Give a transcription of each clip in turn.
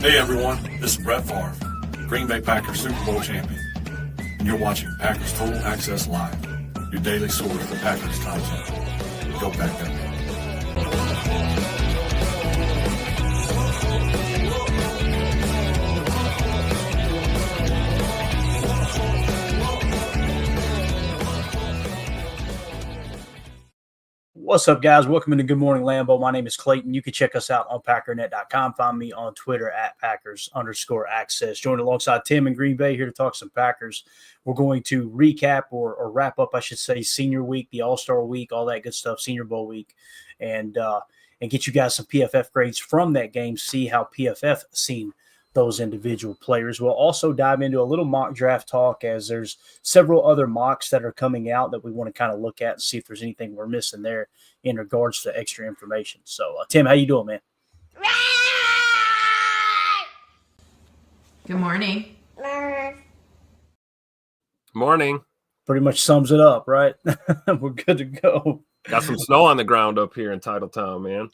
Hey everyone, this is Brett Favre, Green Bay Packers Super Bowl champion, and you're watching Packers Total Access Live, your daily source for Packers content. Go Pack. What's up, guys? Welcome into Good Morning Lambeau. My name is Clayton. You can check us out on Packernet.com. Find me on Twitter at Packers_access. Joined alongside Tim in Green Bay here to talk some Packers. We're going to recap or wrap up, I should say, Senior Week, the All-Star Week, all that good stuff, Senior Bowl Week, and get you guys some PFF grades from that game, see how PFF seen those individual players. We'll also dive into a little mock draft talk, as there's several other mocks that are coming out that we want to kind of look at and see if there's anything we're missing there in regards to extra information. So, Tim, how you doing, man? Good morning. Morning. Pretty much sums it up, right? We're good to go. Got some snow on the ground up here in Titletown, man.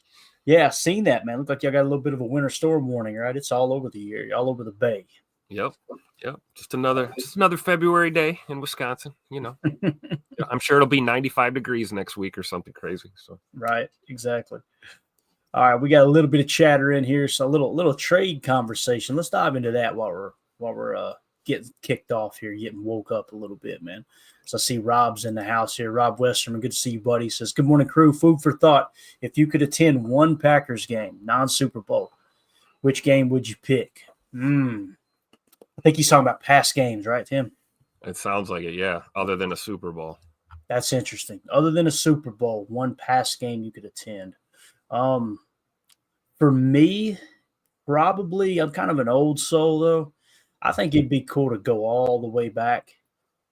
Yeah, I've seen that, man. Look like y'all got a little bit of a winter storm warning, right? It's all over the year, all over the bay. Yep. Just another February day in Wisconsin, you know. I'm sure it'll be 95 degrees next week or something crazy. So right, exactly. All right, we got a little bit of chatter in here, so a little trade conversation. Let's dive into that while we're getting kicked off here, getting woke up a little bit, man. So I see Rob's in the house here. Rob Westerman, good to see you, buddy. Says, good morning, crew. Food for thought. If you could attend one Packers game, non-Super Bowl, which game would you pick? I think he's talking about past games, right, Tim? it sounds like it, yeah, other than a Super Bowl. That's interesting. Other than a Super Bowl, one past game you could attend. For me, probably, I'm kind of an old soul, though. I think it'd be cool to go all the way back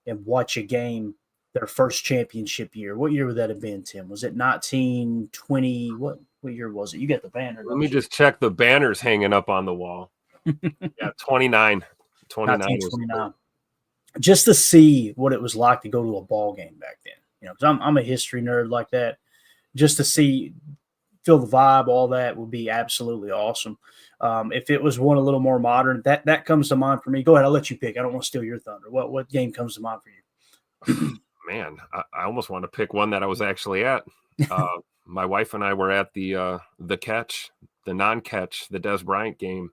and watch a game their first championship year. What year would that have been, Tim? Was it 1920? What year was it? You got the banner. Let me just check the banners hanging up on the wall. Yeah, 29. 1929. Just to see what it was like to go to a ball game back then. You know, because I'm a history nerd like that. Just to see, feel the vibe, all that would be absolutely awesome. If it was one a little more modern, that comes to mind for me. Go ahead, I'll let you pick. I don't want to steal your thunder. What game comes to mind for you? Man, I almost want to pick one that I was actually at. My wife and I were at the non-catch, the Des Bryant game.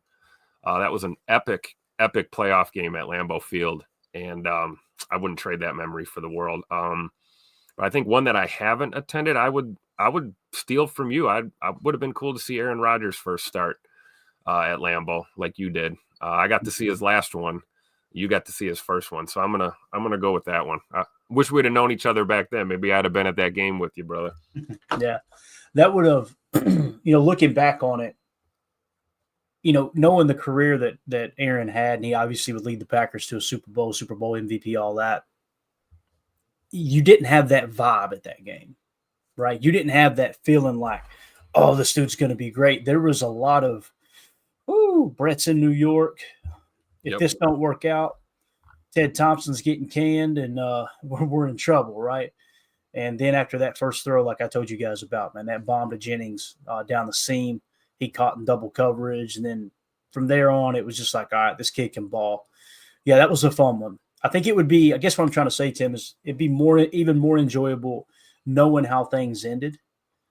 That was an epic playoff game at Lambeau Field, and I wouldn't trade that memory for the world. But I think one that I haven't attended, I would steal from you. I would have been cool to see Aaron Rodgers' first start at Lambeau, like you did. I got to see his last one. You got to see his first one, so I'm gonna go with that one. I wish we'd have known each other back then. Maybe I'd have been at that game with you, brother. Yeah, that would have. Looking back on it, knowing the career that Aaron had, and he obviously would lead the Packers to a Super Bowl MVP, all that. You didn't have that vibe at that game, right? You didn't have that feeling like, oh, this dude's going to be great. There was a lot of, Brett's in New York. If this don't work out, Ted Thompson's getting canned, and we're in trouble, right? And then after that first throw, like I told you guys about, man, that bomb to Jennings down the seam, he caught in double coverage. And then from there on, it was just like, all right, this kid can ball. Yeah, that was a fun one. I think it would be, I guess what I'm trying to say, Tim, is it'd be even more enjoyable knowing how things ended,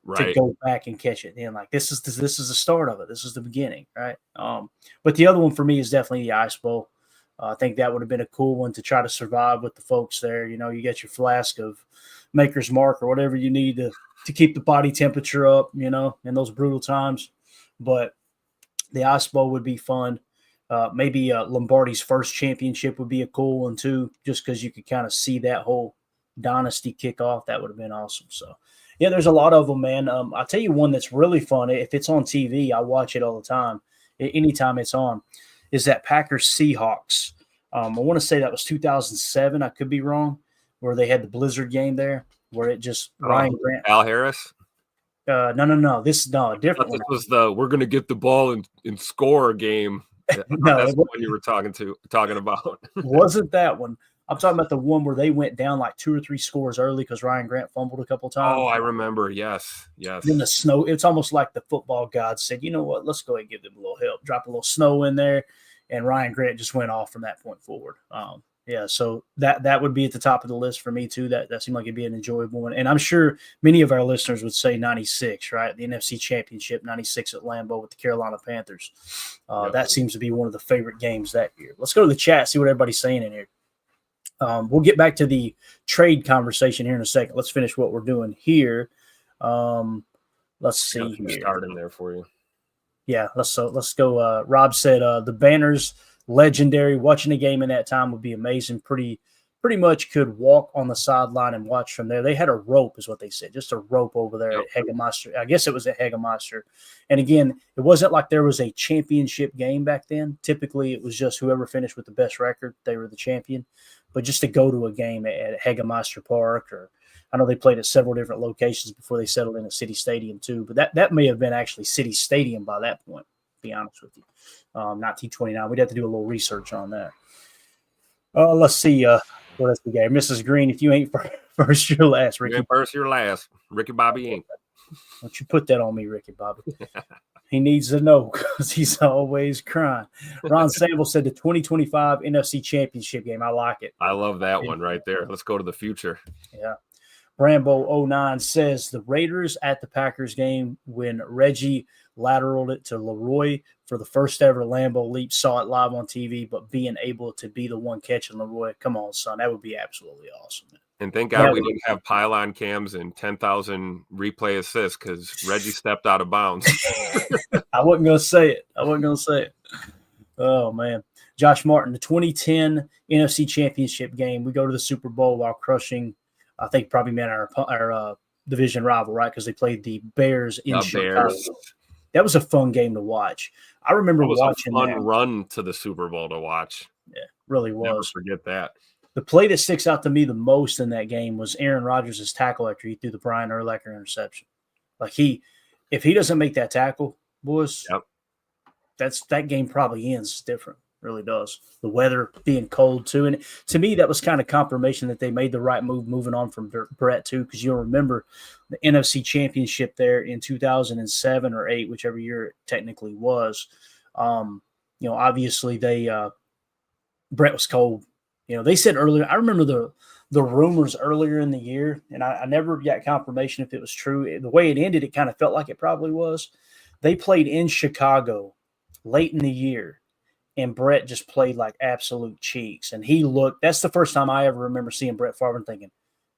right, to go back and catch it. And like, this is the start of it. This is the beginning, right? But the other one for me is definitely the Ice Bowl. I think that would have been a cool one to try to survive with the folks there. You get your flask of Maker's Mark or whatever you need to keep the body temperature up, in those brutal times. But the Ice Bowl would be fun. Maybe Lombardi's first championship would be a cool one too, just because you could kind of see that whole dynasty kick off. That would have been awesome. So, yeah, there's a lot of them, man. I'll tell you one that's really fun. If it's on TV, I watch it all the time. Anytime it's on, is that Packers Seahawks. I want to say that was 2007. I could be wrong, where they had the Blizzard game there, where it just Ryan Grant. Al Harris. No. This is a different one. This was we're going to get the ball and score game. No, that's the one you were talking about. Wasn't that one. I'm talking about the one where they went down like 2 or 3 scores early because Ryan Grant fumbled a couple times. Oh, I remember. Yes. Then the snow, it's almost like the football god said, you know what, let's go ahead and give them a little help. Drop a little snow in there, and Ryan Grant just went off from that point forward. Yeah, so that would be at the top of the list for me too. That seemed like it'd be an enjoyable one. And I'm sure many of our listeners would say 96, right? The NFC Championship, 96 at Lambeau with the Carolina Panthers. That seems to be one of the favorite games that year. Let's go to the chat, see what everybody's saying in here. We'll get back to the trade conversation here in a second. Let's finish what we're doing here. Let's see here. Start in there for you. Yeah, let's go. Rob said the banners, legendary. Watching a game in that time would be amazing. Pretty much could walk on the sideline and watch from there. They had a rope, is what they said, just a rope over there at Hagemeister. I guess it was at Hagemeister. And again, it wasn't like there was a championship game back then. Typically, it was just whoever finished with the best record, they were the champion. But just to go to a game at Hagemeister Park, or I know they played at several different locations before they settled in at City Stadium too. But that may have been actually City Stadium by that point, to be honest with you. 1929. We'd have to do a little research on that. Let's see what else we got. Mrs. Green, if you ain't first, you're last, Ricky. You ain't first, you're last. Ricky Bobby ain't. Don't you put that on me, Ricky Bobby. He needs to know because he's always crying. Ron Sample said the 2025 NFC Championship game. I like it. I love that one right there. Let's go to the future. Yeah. Rambo09 says the Raiders at the Packers game when Reggie lateraled it to Leroy for the first ever Lambeau leap. Saw it live on TV, but being able to be the one catching Leroy, come on, son. That would be absolutely awesome. And thank God we didn't have pylon cams and 10,000 replay assists because Reggie stepped out of bounds. I wasn't going to say it. Oh, man. Josh Martin, the 2010 NFC Championship game. We go to the Super Bowl while crushing, I think probably meant our division rival, right? Because they played the Bears in Chicago. That was a fun game to watch. I remember watching that. It was a fun run to the Super Bowl to watch. Yeah, really was. Never forget that. The play that sticks out to me the most in that game was Aaron Rodgers' tackle after he threw the Brian Urlacher interception. Like if he doesn't make that tackle, boys, that game probably ends different. Really does. The weather being cold too. And to me, that was kind of confirmation that they made the right move moving on from Brett too, because you'll remember the NFC Championship there in 2007 or 8, whichever year it technically was. Obviously Brett was cold. They said earlier, I remember the rumors earlier in the year, and I never got confirmation if it was true. The way it ended, it kind of felt like it probably was. They played in Chicago late in the year, and Brett just played like absolute cheeks. And that's the first time I ever remember seeing Brett Favre and thinking,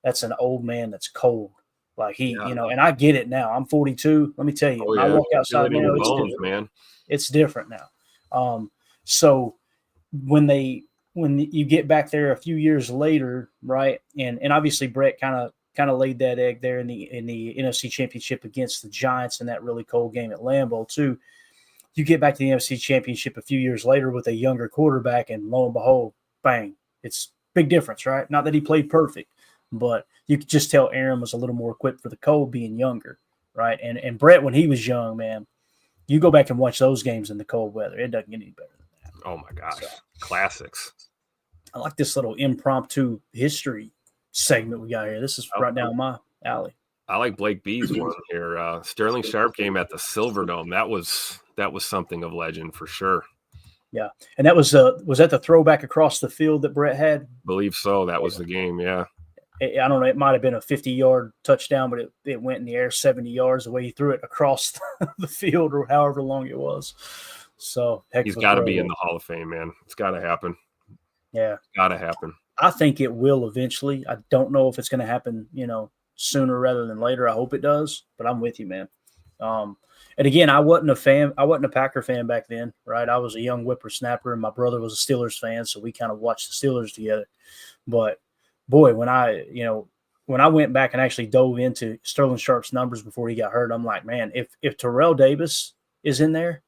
that's an old man that's cold. Like and I get it now. I'm 42. Let me tell you, when I walk outside now, it's different. Man. It's different now. So when you get back there a few years later, right, and obviously Brett kind of laid that egg there in the NFC Championship against the Giants in that really cold game at Lambeau too. You get back to the NFC Championship a few years later with a younger quarterback, and lo and behold, bang! It's big difference, right? Not that he played perfect, but you could just tell Aaron was a little more equipped for the cold being younger, right? And Brett, when he was young, man, you go back and watch those games in the cold weather, it doesn't get any better than that. Oh my gosh, classics! I like this little impromptu history segment we got here. This is right down my alley. I like Blake B's one here. Sterling Sharpe game at the Silverdome. That was something of legend for sure. Yeah, and that was that the throwback across the field that Brett had? I believe so. That was the game. Yeah. I don't know. It might have been a 50-yard touchdown, but it went in the air 70 yards the way he threw it across the field, or however long it was. So he's got to be in the Hall of Fame, man. It's got to happen. Yeah, it's got to happen. I think it will eventually. I don't know if it's going to happen, sooner rather than later. I hope it does, but I'm with you, man. And again, I wasn't a fan. I wasn't a Packer fan back then, right? I was a young whippersnapper, and my brother was a Steelers fan, so we kind of watched the Steelers together. But boy, when I went back and actually dove into Sterling Sharpe's numbers before he got hurt, I'm like, man, if Terrell Davis is in there,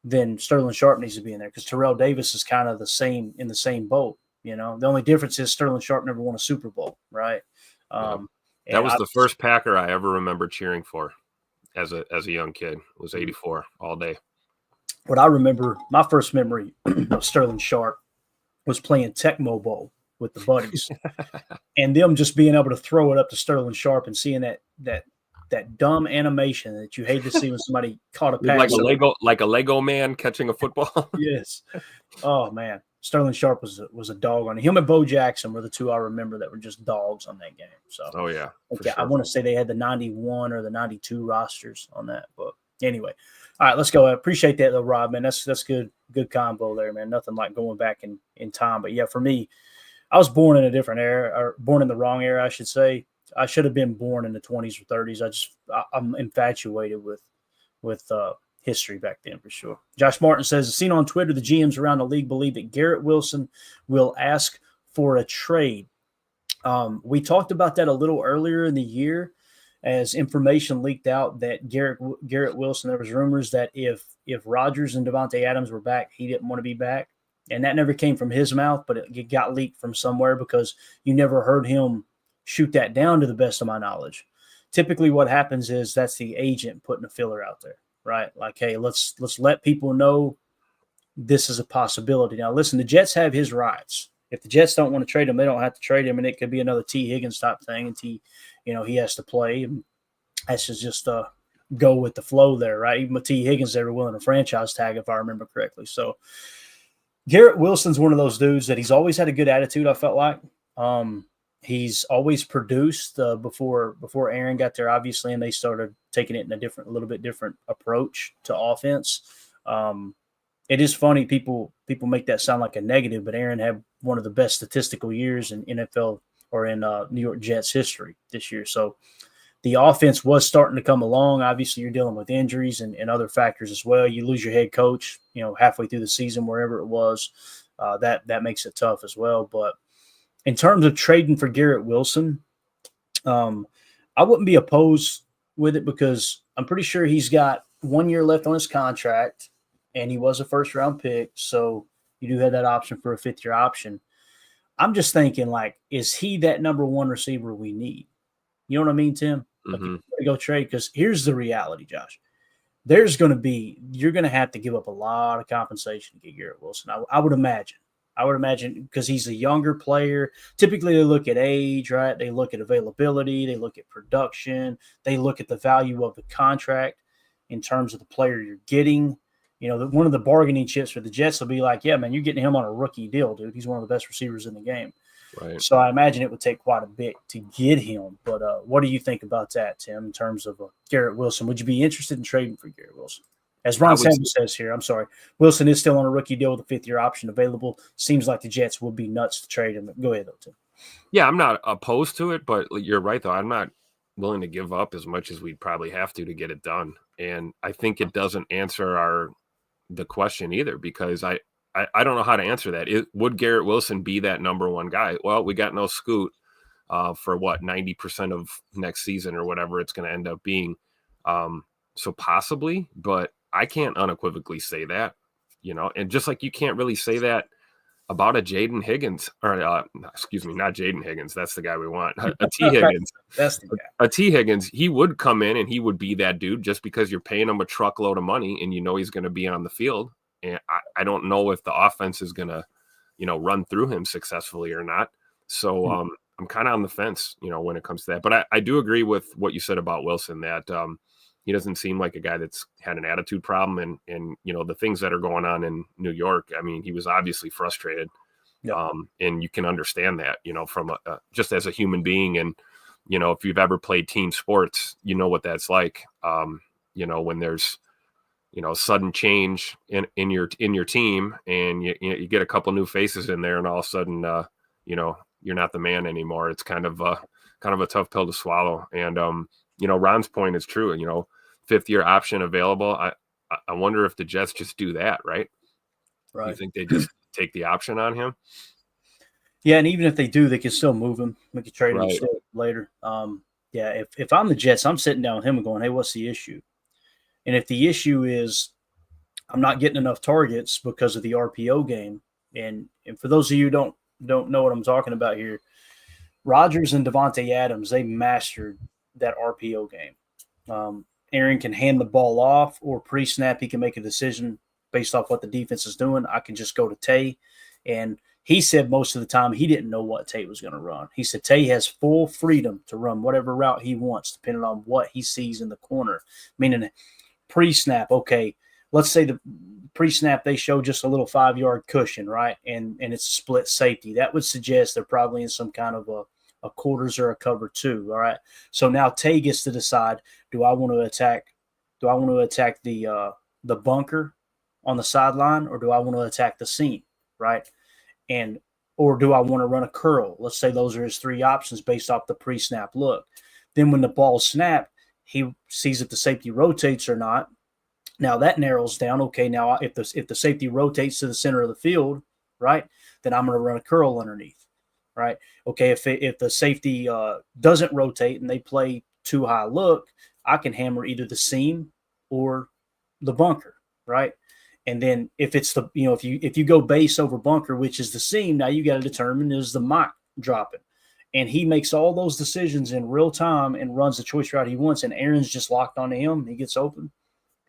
then Sterling Sharpe needs to be in there, because Terrell Davis is kind of in the same boat. The only difference is Sterling Sharpe never won a Super Bowl, right? That was the first Packer I ever remember cheering for as a young kid. It was 84 all day. What I remember, my first memory of Sterling Sharpe was playing Tecmo Bowl with the buddies, and them just being able to throw it up to Sterling Sharpe and seeing that dumb animation that you hate to see when somebody caught a pass. Like a Lego man catching a football. Yes. Oh man, Sterling Sharpe was a dog on it. Him and Bo Jackson were the two I remember that were just dogs on that game. So oh yeah, okay, I want to say they had the 91 or the 92 rosters on that. But anyway, all right, let's go. I appreciate that though, Rob. Man, that's good combo there, man. Nothing like going back in time. But yeah, for me, I was born in a different era, or born in the wrong era, I should say. I should have been born in the 20s or 30s. I'm infatuated with history back then for sure. Josh Martin says, seen on Twitter, the GMs around the league believe that Garrett Wilson will ask for a trade. We talked about that a little earlier in the year as information leaked out that Garrett Wilson, there was rumors that if Rodgers and Davante Adams were back, he didn't want to be back. And that never came from his mouth, but it got leaked from somewhere because you never heard him shoot that down to the best of my knowledge. Typically what happens is that's the agent putting a filler out there, right? Like, hey, let's let people know this is a possibility. Now, listen, the Jets have his rights. If the Jets don't want to trade him, they don't have to trade him, and it could be another T. Higgins type thing, and he has to play. And that's just go with the flow there, right? Even with T. Higgins, they were willing to franchise tag, if I remember correctly. So Garrett Wilson's one of those dudes that he's always had a good attitude, I felt like. He's always produced before Aaron got there, obviously, and they started taking it in a little bit different approach to offense. It is funny, people make that sound like a negative, but Aaron had one of the best statistical years in NFL or in New York Jets history this year. So the offense was starting to come along. Obviously, you're dealing with injuries and other factors as well. You lose your head coach, halfway through the season, wherever it was. That makes it tough as well. But in terms of trading for Garrett Wilson, I wouldn't be opposed with it because I'm pretty sure he's got 1 year left on his contract, and he was a first-round pick, so you do have that option for a fifth-year option. I'm just thinking, like, is he that number one receiver we need? You know what I mean, Tim? Like, Mm-hmm. you go trade, because here's the reality, Josh. You're going to have to give up a lot of compensation to get Garrett Wilson. I would imagine because he's a younger player. Typically, they look at age, right? They look at availability. They look at production. They look at the value of the contract in terms of the player you're getting. One of the bargaining chips for the Jets will be like, yeah, man, you're getting him on a rookie deal, dude. He's one of the best receivers in the game. Right. So I imagine it would take quite a bit to get him. But what do you think about that, Tim, in terms of Garrett Wilson? Would you be interested in trading for Garrett Wilson? As Ron Sanders says here, I'm sorry, Wilson is still on a rookie deal with a fifth-year option available. Seems like the Jets would be nuts to trade him. Go ahead, though, Tim. Yeah, I'm not opposed to it, but you're right, though. I'm not willing to give up as much as we'd probably have to get it done. And I think it doesn't answer the question either, because I don't know how to answer that. Would Garrett Wilson be that number one guy? Well, we got no Scoot for 90% of next season or whatever it's going to end up being. So possibly, but I can't unequivocally say that, and just like you can't really say that about a Jaden Higgins, or excuse me, not Jaden Higgins. That's the guy we want. A T Higgins. That's the guy. A T Higgins. He would come in and he would be that dude just because you're paying him a truckload of money and he's going to be on the field. And I don't know if the offense is going to, run through him successfully or not. So I'm kind of on the fence, when it comes to that. But I do agree with what you said about Wilson, that he doesn't seem like a guy that's had an attitude problem. And the things that are going on in New York, I mean, he was obviously frustrated. Yeah. And you can understand that, from just as a human being. And, if you've ever played team sports, what that's like, when there's, sudden change in your team, and you get a couple new faces in there, and all of a sudden, you're not the man anymore. It's kind of a tough pill to swallow. And Ron's point is true. Fifth-year option available. I wonder if the Jets just do that, right? Right. You think they just take the option on him? Yeah, and even if they do, they can still move him. We can trade him later. If I'm the Jets, I'm sitting down with him and going, hey, what's the issue? And if the issue is I'm not getting enough targets because of the RPO game, and for those of you who don't know what I'm talking about here, Rodgers and Davante Adams, they mastered that RPO game. Aaron can hand the ball off, or pre-snap he can make a decision based off what the defense is doing. I can just go to Tay, and he said most of the time he didn't know what Tay was going to run. He said Tay has full freedom to run whatever route he wants, depending on what he sees in the corner. Meaning pre-snap, okay, let's say the pre-snap they show just a little 5-yard cushion, right? And it's split safety. That would suggest they're probably in some kind of a quarters or a cover 2, all right? So now Tay gets to decide, do I want to attack the bunker on the sideline, or do I want to attack the seam, right? Or do I want to run a curl? Let's say those are his 3 options based off the pre-snap look. Then when the ball's snapped, he sees if the safety rotates or not. Now that narrows down. Okay, now if the safety rotates to the center of the field, right, then I'm going to run a curl underneath, right? Okay, if the safety doesn't rotate and they play too high look, I can hammer either the seam or the bunker, right? And then if it's if you go base over bunker, which is the seam, now you got to determine, is the mock dropping. And he makes all those decisions in real time and runs the choice route he wants. And Aaron's just locked onto him. He gets open,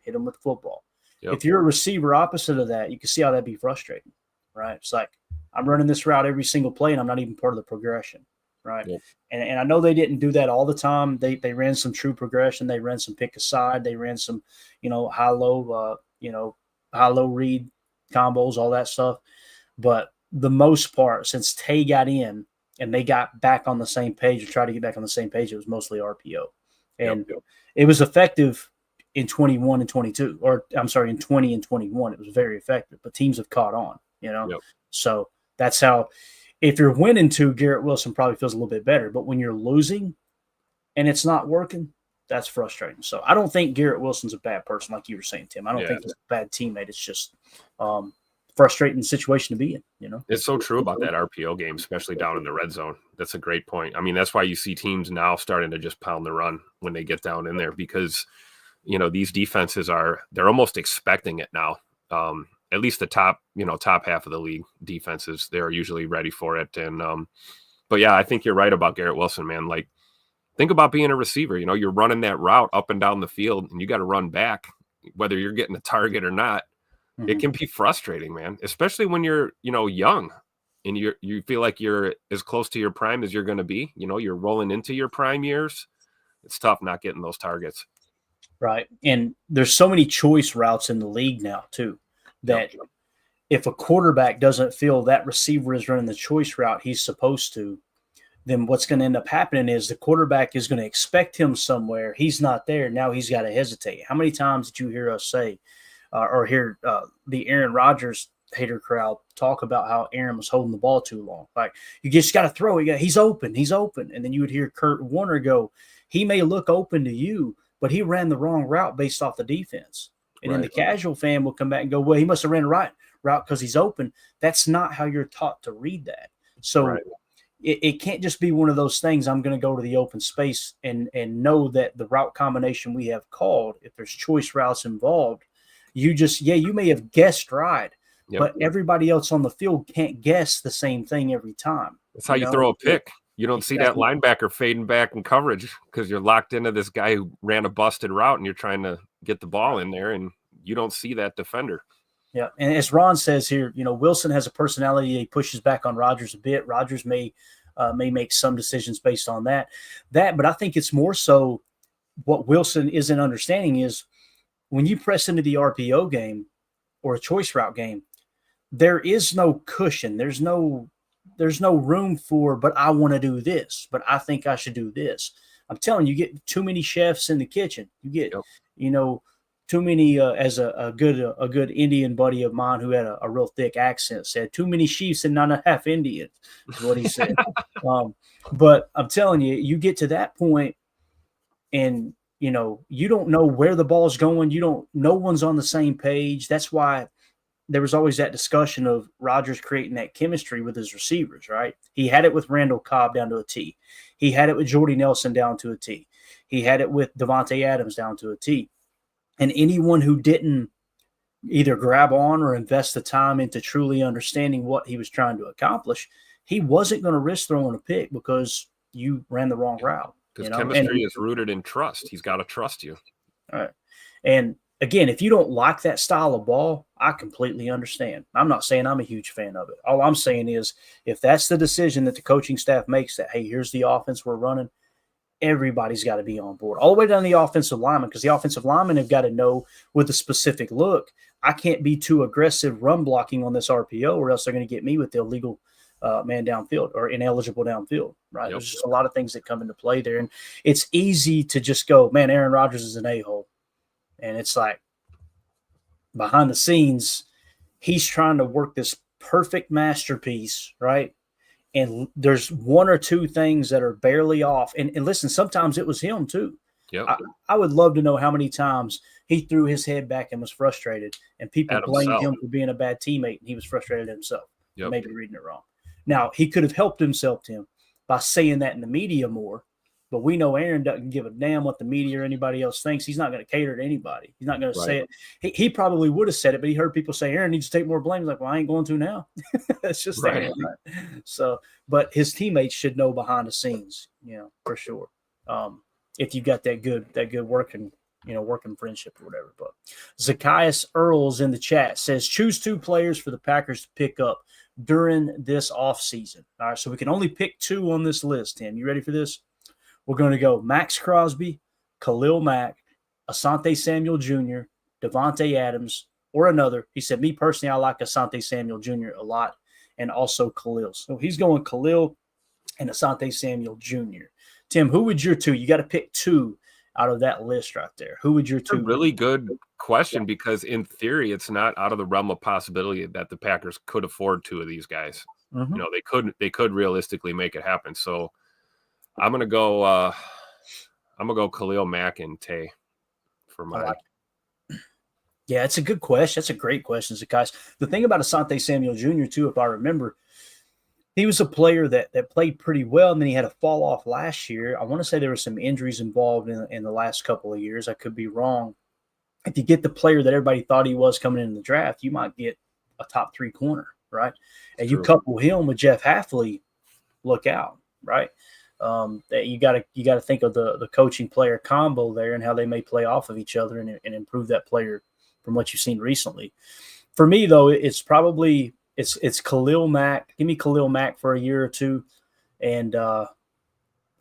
hit him with the football. Yep. If you're a receiver opposite of that, you can see how that'd be frustrating, right? It's like, I'm running this route every single play and I'm not even part of the progression, right? Yep. And I know they didn't do that all the time. They ran some true progression. They ran some pick aside. They ran some, high-low read combos, all that stuff. But the most part, since Tay got in and they got back on the same page or tried to get back on the same page, it was mostly RPO. And it was effective in 21 and 22, or I'm sorry, in 20 and 21. It was very effective, but teams have caught on, So that's how, if you're winning to, Garrett Wilson probably feels a little bit better. But when you're losing and it's not working, that's frustrating. So I don't think Garrett Wilson's a bad person, like you were saying, Tim. I don't think he's a bad teammate. It's just frustrating situation to be in, It's so true about that RPO game, especially down in the red zone. That's a great point. I mean, that's why you see teams now starting to just pound the run when they get down in there, because, these defenses they're almost expecting it now. At least the top half of the league defenses, they're usually ready for it. And, but yeah, I think you're right about Garrett Wilson, man. Like, think about being a receiver. You're running that route up and down the field and you got to run back, whether you're getting a target or not. Mm-hmm. It can be frustrating, man, especially when you're, young and you feel like you're as close to your prime as you're going to be. You're rolling into your prime years. It's tough not getting those targets. Right. And there's so many choice routes in the league now, too, that if a quarterback doesn't feel that receiver is running the choice route he's supposed to, then what's going to end up happening is the quarterback is going to expect him somewhere. He's not there. Now he's got to hesitate. How many times did you hear us say or hear the Aaron Rodgers hater crowd talk about how Aaron was holding the ball too long? Like, you just got to throw it. He's open. And then you would hear Kurt Warner go, he may look open to you, but he ran the wrong route based off the defense. And then the casual fan will come back and go, well, he must have ran the right route because he's open. That's not how you're taught to read that. So it can't just be one of those things. I'm going to go to the open space and know that the route combination we have called, if there's choice routes involved, you may have guessed right, but everybody else on the field can't guess the same thing every time. That's how you throw a pick. You don't see that linebacker fading back in coverage because you're locked into this guy who ran a busted route and you're trying to get the ball in there and you don't see that defender. Yeah, and as Ron says here, Wilson has a personality. He pushes back on Rodgers a bit. Rodgers may make some decisions based on that. But I think it's more so what Wilson isn't understanding is when you press into the RPO game or a choice route game, there is no cushion. There's no room for, but I want to do this, but I think I should do this. I'm telling you, you get too many chefs in the kitchen. You get, too many, as a good Indian buddy of mine who had a real thick accent said, too many chiefs and not enough Indians is what he said. But I'm telling you, you get to that point and, you don't know where the ball's going. No one's on the same page. That's why there was always that discussion of Rodgers creating that chemistry with his receivers, right? He had it with Randall Cobb down to a T. He had it with Jordy Nelson down to a T. He had it with Devontae Adams down to a T. And anyone who didn't either grab on or invest the time into truly understanding what he was trying to accomplish, he wasn't going to risk throwing a pick because you ran the wrong route. Because chemistry is rooted in trust. He's got to trust you. All right. And again, if you don't like that style of ball, I completely understand. I'm not saying I'm a huge fan of it. All I'm saying is if that's the decision that the coaching staff makes that, hey, here's the offense we're running, everybody's got to be on board. All the way down to the offensive lineman, because the offensive linemen have got to know with a specific look, I can't be too aggressive run blocking on this RPO or else they're going to get me with the illegal man downfield or ineligible downfield, right? Yep. There's just a lot of things that come into play there. And it's easy to just go, man, Aaron Rodgers is an a-hole. And it's like behind the scenes, he's trying to work this perfect masterpiece, right? And there's one or two things that are barely off. And listen, sometimes it was him too. Yep. I would love to know how many times he threw his head back and was frustrated and people blamed him for being a bad teammate and he was frustrated himself. Yep. Maybe reading it wrong. Now, he could have helped himself, Tim, by saying that in the media more. But we know Aaron doesn't give a damn what the media or anybody else thinks. He's not going to cater to anybody. He's not going to say it. He probably would have said it, but he heard people say Aaron needs to take more blame. He's like, well, I ain't going to now. That's just Aaron. Right? So, but his teammates should know behind the scenes, for sure. If you got that good working, working friendship or whatever. But Zacchaeus Earls in the chat says, choose 2 players for the Packers to pick up during this offseason. All right, so we can only pick 2 on this list, Tim. You ready for this? We're going to go Max Crosby, Khalil Mack, Asante Samuel Jr., Devontae Adams, or another. He said, me personally, I like Asante Samuel Jr. a lot, and also Khalil. So he's going Khalil and Asante Samuel Jr. Tim, who would your 2? You got to pick 2 out of that list right there. Who would your 2? A really good question because in theory, it's not out of the realm of possibility that the Packers could afford 2 of these guys. Mm-hmm. They could realistically make it happen. So I'm gonna go Khalil Mack and Tay for my. Yeah, it's a good question. That's a great question, guys. The thing about Asante Samuel Jr. too, if I remember, he was a player that played pretty well, and then he had a fall off last year. I want to say there were some injuries involved in the last couple of years. I could be wrong. If you get the player that everybody thought he was coming in the draft, you might get a top 3 corner, right? And you couple him with Jeff Hafley, look out, right? That you got to think of the coaching player combo there and how they may play off of each other and improve that player from what you've seen recently. For me though, it's probably it's Khalil Mack. Give me Khalil Mack for a year or 2, and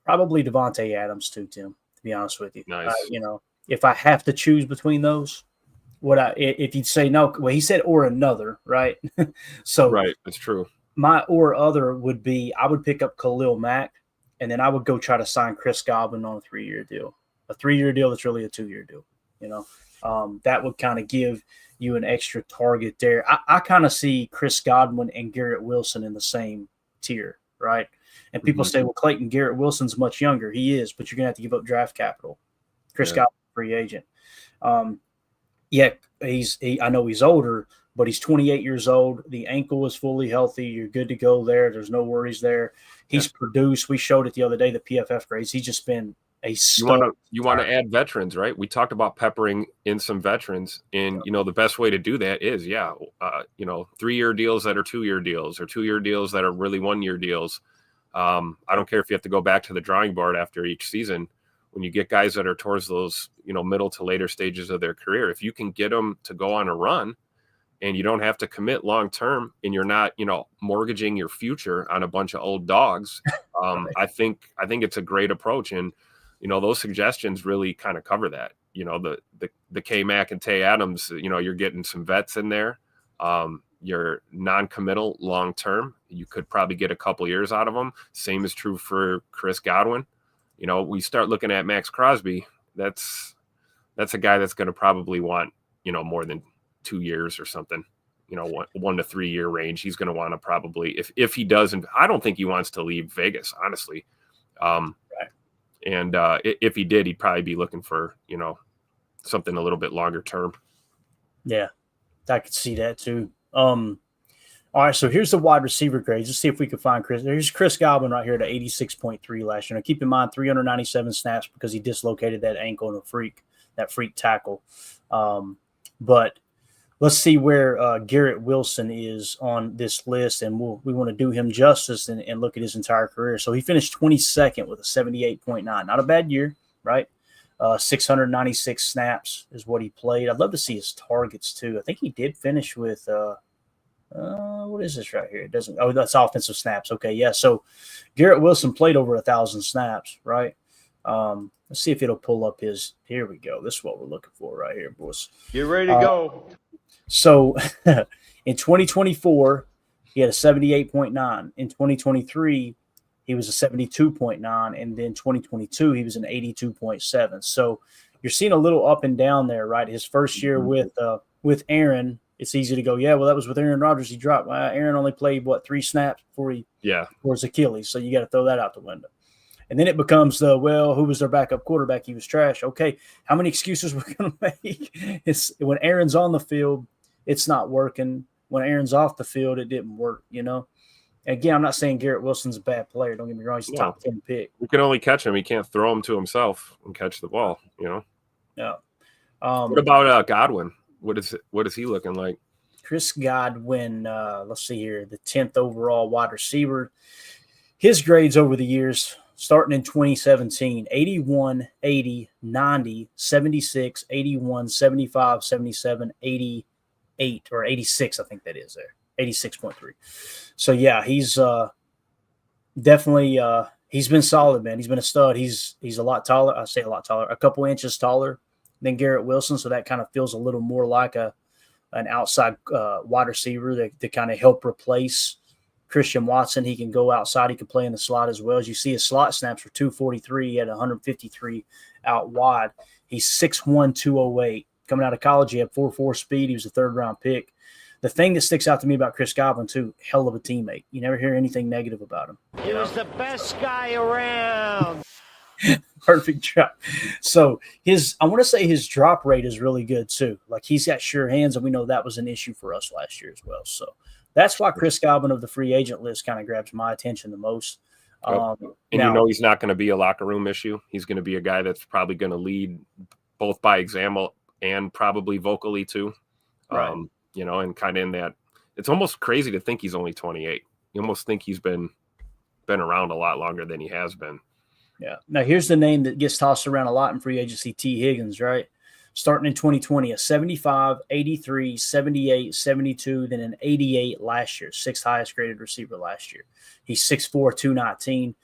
probably Devontae Adams too, Tim. To be honest with you, nice. If I have to choose between those, if you'd say no, well, he said or another, right? So right, that's true. My or other would be I would pick up Khalil Mack. And then I would go try to sign Chris Godwin on a 3-year deal. A 3-year deal that's really a 2-year deal. That would kind of give you an extra target there. I kind of see Chris Godwin and Garrett Wilson in the same tier, right? And people say, well, Clayton, Garrett Wilson's much younger. He is, but you're going to have to give up draft capital. Chris Godwin, free agent. I know he's older, but he's 28 years old. The ankle is fully healthy. You're good to go there. There's no worries there. He's produced. We showed it the other day, the PFF grades. He's just been a star. You want to add veterans, right? We talked about peppering in some veterans, and the best way to do that is 3-year deals that are 2-year deals or 2-year deals that are really 1-year deals. I don't care if you have to go back to the drawing board after each season. When you get guys that are towards those middle to later stages of their career, if you can get them to go on a run, and you don't have to commit long term, and you're not, mortgaging your future on a bunch of old dogs. I think it's a great approach, and those suggestions really kind of cover that. The K Mac and Tay Adams. You're getting some vets in there. You're non-committal long term. You could probably get a couple years out of them. Same is true for Chris Godwin. We start looking at Max Crosby. That's a guy that's going to probably want more than 2 years or something, 1 to 3 year range. He's going to want to probably, if he doesn't, I don't think he wants to leave Vegas, honestly. And if he did, he'd probably be looking for, something a little bit longer term. Yeah, I could see that too. All right, so here's the wide receiver grades. Let's see if we can find Chris. There's Chris Godwin right here at 86.3 last year. Now, keep in mind 397 snaps because he dislocated that ankle in that freak tackle. But let's see where Garrett Wilson is on this list, and we want to do him justice and look at his entire career. So he finished 22nd with a 78.9. Not a bad year, right? 696 snaps is what he played. I'd love to see his targets too. I think he did finish with what is this right here? It doesn't. Oh, that's offensive snaps. Okay, yeah. So Garrett Wilson played over 1,000 snaps, right? Let's see if it'll pull up his. Here we go. This is what we're looking for right here, boys. Get ready to go. So in 2024, he had a 78.9. In 2023, he was a 72.9. And then 2022, he was an 82.7. So you're seeing a little up and down there, right? His first year with Aaron, it's easy to go, yeah, well, that was with Aaron Rodgers. He dropped. Aaron only played, 3 snaps before his Achilles. So you got to throw that out the window. And then it becomes who was their backup quarterback? He was trash. Okay, how many excuses we're going to make? It's when Aaron's on the field, it's not working. When Aaron's off the field, it didn't work, Again, I'm not saying Garrett Wilson's a bad player. Don't get me wrong. He's a top 10 pick. You can only catch him. He can't throw him to himself and catch the ball, Yeah. What about Godwin? What is he looking like? Chris Godwin, let's see here, the 10th overall wide receiver. His grades over the years, starting in 2017, 81, 80, 90, 76, 81, 75, 77, 88, or 86, I think that is there. 86.3. So, yeah, he's definitely he's been solid, man. He's been a stud. He's a lot taller. I say a lot taller, a couple inches taller than Garrett Wilson, so that kind of feels a little more like an outside wide receiver to kind of help replace Christian Watson. He can go outside. He can play in the slot as well. As you see, his slot snaps for 243. He had 153 out wide. He's 6'1", 208. Coming out of college, he had 4.4 speed. He was a third-round pick. The thing that sticks out to me about Chris Godwin, too, hell of a teammate. You never hear anything negative about him. He was the best guy around. Perfect drop. So I want to say his drop rate is really good too. Like he's got sure hands, and we know that was an issue for us last year as well. So that's why Chris Godwin of the free agent list kind of grabs my attention the most. He's not going to be a locker room issue. He's going to be a guy that's probably going to lead both by example and probably vocally too. Right. And kind of in that, it's almost crazy to think he's only 28. You almost think he's been around a lot longer than he has been. Yeah. Now, here's the name that gets tossed around a lot in free agency, T. Higgins, right? Starting in 2020, a 75, 83, 78, 72, then an 88 last year, 6th highest graded receiver last year. He's 6'4", 219.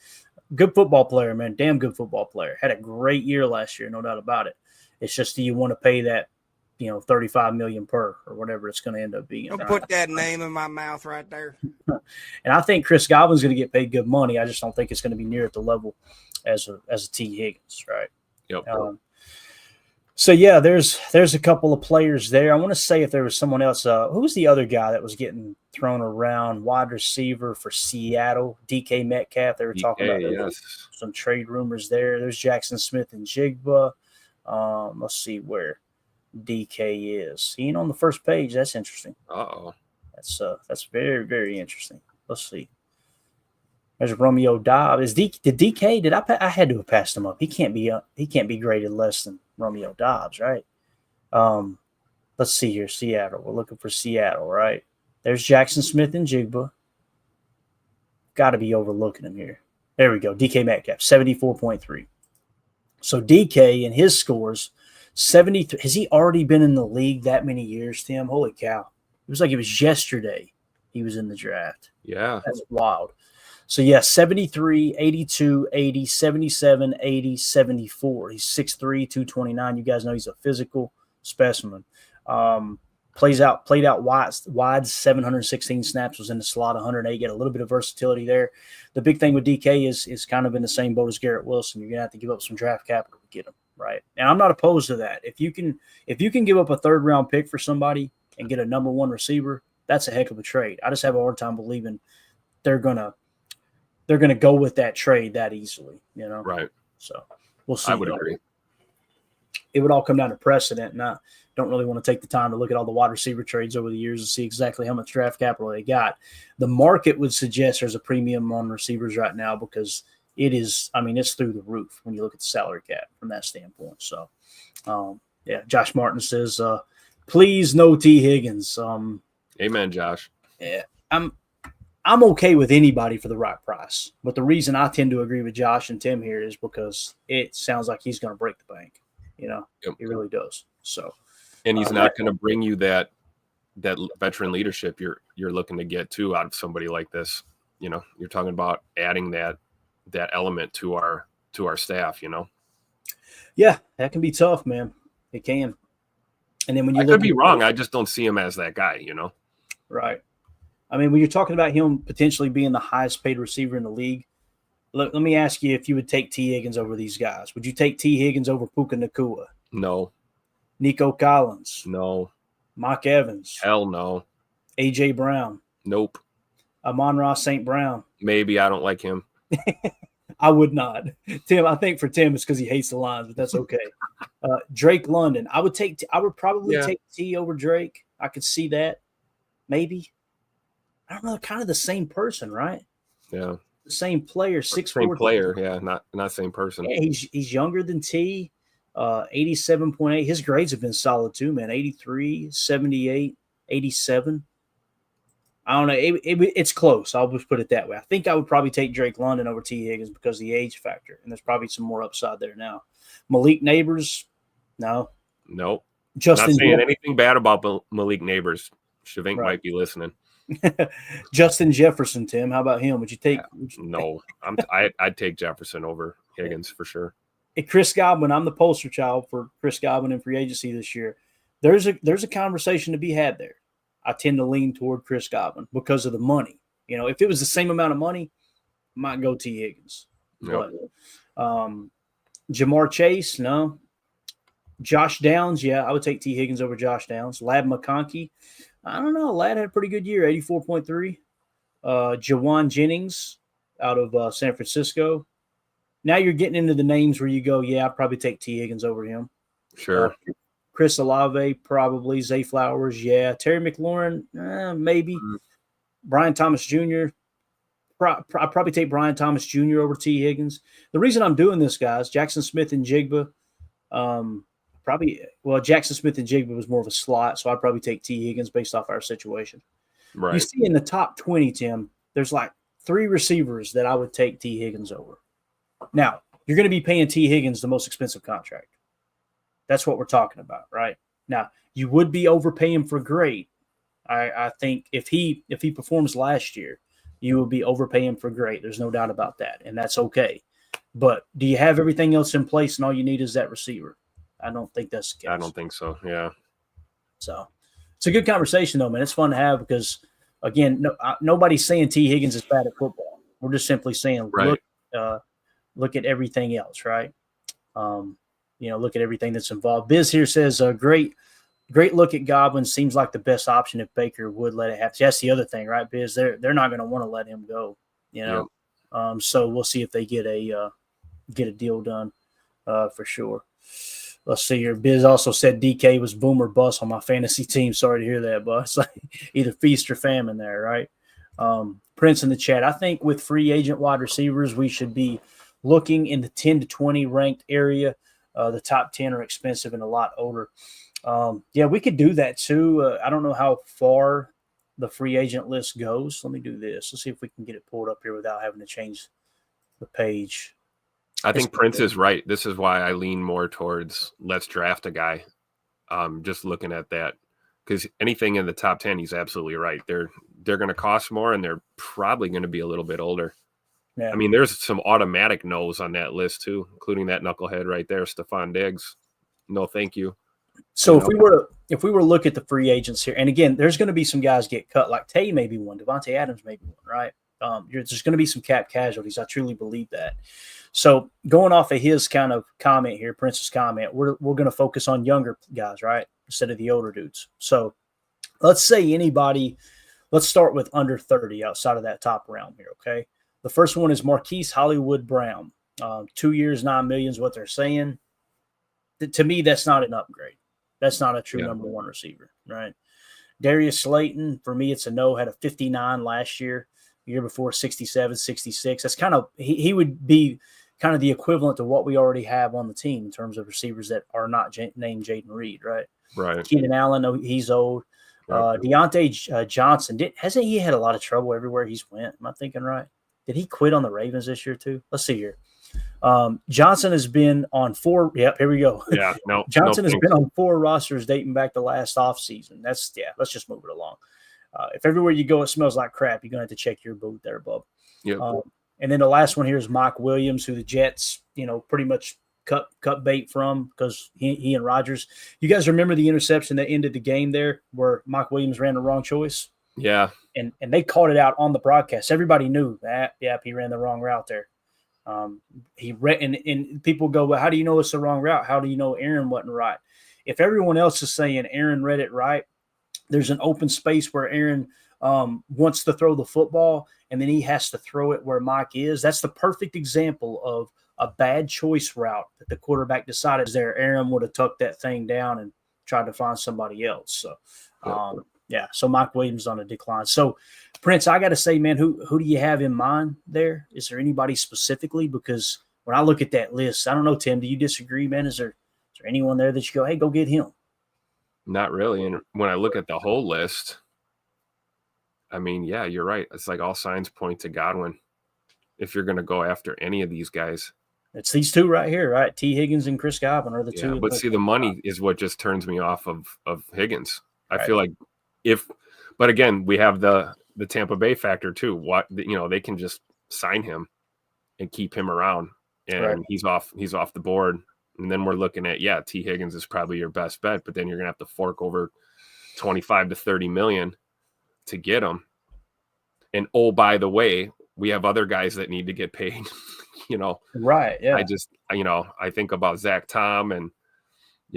Good football player, man. Damn good football player. Had a great year last year, no doubt about it. It's just, do you want to pay that, $35 million per or whatever it's going to end up being? Don't put that name in my mouth right there. And I think Chris Godwin's going to get paid good money. I just don't think it's going to be near at the level as a T. Higgins, right? Yep. So yeah, there's a couple of players there. I want to say if there was someone else, who was the other guy that was getting thrown around, wide receiver for Seattle, DK Metcalf. They were talking about some trade rumors there. There's Jackson Smith and Jigba. Let's see where DK is. He ain't on the first page. That's interesting. Uh-oh. That's very, very interesting. Let's see. There's Romeo Dobbs. Did DK? I had to have passed him up. He can't be graded less than Romeo Dobbs, right? Let's see here. Seattle. We're looking for Seattle, right? There's Jackson Smith and Jigba. Got to be overlooking him here. There we go. DK Metcalf, 74.3. So DK and his scores, 73. Has he already been in the league that many years, Tim? Holy cow. It was like it was yesterday he was in the draft. Yeah. That's wild. So, yeah, 73, 82, 80, 77, 80, 74. He's 6'3", 229. You guys know he's a physical specimen. Played out wide, 716 snaps, was in the slot, 108. Get a little bit of versatility there. The big thing with DK is kind of in the same boat as Garrett Wilson. You're going to have to give up some draft capital to get him, right? And I'm not opposed to that. If you can give up a third-round pick for somebody and get a number one receiver, that's a heck of a trade. I just have a hard time believing they're gonna go with that trade that easily, Right. So we'll see. I would agree. It would all come down to precedent, and I don't really want to take the time to look at all the wide receiver trades over the years and see exactly how much draft capital they got. The market would suggest there's a premium on receivers right now because it's through the roof when you look at the salary cap from that standpoint. So, Josh Martin says, please no T. Higgins. Amen, Josh. Yeah, I'm okay with anybody for the right price. But the reason I tend to agree with Josh and Tim here is because it sounds like he's going to break the bank. Yep. He really does. So, and he's not going to bring you that veteran leadership you're looking to get too out of somebody like this. You're talking about adding that element to our staff. Yeah, that can be tough, man. It can. And then when you I could be wrong, I just don't see him as that guy. Right. I mean, when you're talking about him potentially being the highest paid receiver in the league, let me ask you if you would take T. Higgins over these guys. Would you take T. Higgins over Puka Nacua? No. Nico Collins? No. Mike Evans? Hell no. A.J. Brown? Nope. Amon-Ra St. Brown? Maybe. I don't like him. I would not. Tim, I think for Tim it's because he hates the Lions, but that's okay. Drake London. I would probably take T over Drake. I could see that. Maybe. I don't know, kind of the same person, right? Yeah. The same player, 6'4". Same player, yeah, not same person. Yeah, he's younger than T, 87.8. His grades have been solid too, man. 83, 78, 87. I don't know. It's close. I'll just put it that way. I think I would probably take Drake London over T. Higgins because of the age factor, and there's probably some more upside there now. Malik Neighbors, no. Nope. Justin not saying anything bad about Malik Neighbors. Shavink might be listening. Justin Jefferson, Tim, how about him? Would you take? No, I'd take Jefferson over Higgins for sure. Chris Godwin, I'm the poster child for Chris Godwin in free agency this year. There's a conversation to be had there. I tend to lean toward Chris Godwin because of the money. If it was the same amount of money, I might go T. Higgins. Yep. But Jamar Chase, no. Josh Downs, yeah, I would take T. Higgins over Josh Downs. Lad McConkey, I don't know. Lad had a pretty good year, 84.3. Jawan Jennings out of San Francisco. Now you're getting into the names where you go, yeah, I'd probably take T. Higgins over him. Sure. Chris Olave, probably. Zay Flowers, yeah. Terry McLaurin, maybe. Mm-hmm. Brian Thomas Jr., I'd probably take Brian Thomas Jr. over T. Higgins. The reason I'm doing this, guys, Jackson Smith and Jigba, Jackson Smith and Jigba was more of a slot, so I'd probably take T. Higgins based off our situation. Right. You see in the top 20, Tim, there's like 3 receivers that I would take T. Higgins over. Now, you're going to be paying T. Higgins the most expensive contract. That's what we're talking about, right? Now, you would be overpaying for great. I think if he performs last year, you will be overpaying for great. There's no doubt about that, and that's okay. But do you have everything else in place and all you need is that receiver? I don't think that's the case. I don't think so, yeah. So it's a good conversation, though, man. It's fun to have because, again, nobody's saying T. Higgins is bad at football. We're just simply saying, look at everything else, right? Look at everything that's involved. Biz here says, great look at Godwin. Seems like the best option if Baker would let it happen. That's the other thing, right, Biz? They're not going to want to let him go, Yep. So we'll see if they get a deal done for sure. Let's see here. Biz also said DK was boom or bust on my fantasy team. Sorry to hear that, but it's like either feast or famine there, right? Prince in the chat. I think with free agent wide receivers, we should be looking in the 10 to 20 ranked area. The top 10 are expensive and a lot older. We could do that too. I don't know how far the free agent list goes. Let me do this. Let's see if we can get it pulled up here without having to change the page. I think Prince is right. This is why I lean more towards let's draft a guy. Just looking at that, because anything in the top 10, he's absolutely right. They're going to cost more, and they're probably going to be a little bit older. Yeah. I mean, there's some automatic no's on that list too, including that knucklehead right there, Stephon Diggs. No, thank you. So if we were to look at the free agents here, and again, there's going to be some guys get cut, like Tay may be one, Devontae Adams may be one, right? There's going to be some cap casualties. I truly believe that. So going off of his kind of comment here, Prince's comment, we're going to focus on younger guys, right, instead of the older dudes. So let's say anybody. Let's start with under 30 outside of that top realm here, okay? The first one is Marquise Hollywood Brown. 2 years, $9 million is what they're saying. To me, that's not an upgrade. That's not a true number one receiver, right? Darius Slayton, for me, it's a no. Had a 59 last year. The year before, 67, 66. That's kind of he would be kind of the equivalent to what we already have on the team in terms of receivers that are not named Jaden Reed, right? Right. Keenan Allen, he's old. Deontay Johnson, hasn't he had a lot of trouble everywhere he's went? Am I thinking right? Did he quit on the Ravens this year too? Let's see here. Johnson has been on 4. Yep, here we go. Yeah, no. Johnson no has been on 4 rosters dating back to last offseason. Let's just move it along. If everywhere you go it smells like crap, you're gonna have to check your boot there, bub. Yep. And then the last one here is Mike Williams, who the Jets, pretty much cut bait from because he and Rodgers. You guys remember the interception that ended the game there where Mike Williams ran the wrong choice? Yeah. And they called it out on the broadcast. Everybody knew that. Yep, he ran the wrong route there. And people go, well, how do you know it's the wrong route? How do you know Aaron wasn't right? If everyone else is saying Aaron read it right, there's an open space where Aaron wants to throw the football, and then he has to throw it where Mike is. That's the perfect example of a bad choice route that the quarterback decided there. Aaron would have tucked that thing down and tried to find somebody else. So, so Mike Williams on a decline. So, Prince, I got to say, man, who do you have in mind there? Is there anybody specifically? Because when I look at that list, I don't know, Tim, do you disagree, man? Is there anyone there that you go, hey, go get him? Not really. And when I look at the whole list, I mean, yeah, you're right. It's like all signs point to Godwin if you're going to go after any of these guys. It's these two right here, right? T. Higgins and Chris Godwin are the two. But see, the money is what just turns me off of Higgins. I feel like but again, we have the Tampa Bay factor too. They can just sign him and keep him around, and he's off the board. And then we're looking at, T. Higgins is probably your best bet, but then you're gonna have to fork over 25 to 30 million to get him. And by the way, we have other guys that need to get paid. Right. Yeah. I think about Zach Tom, and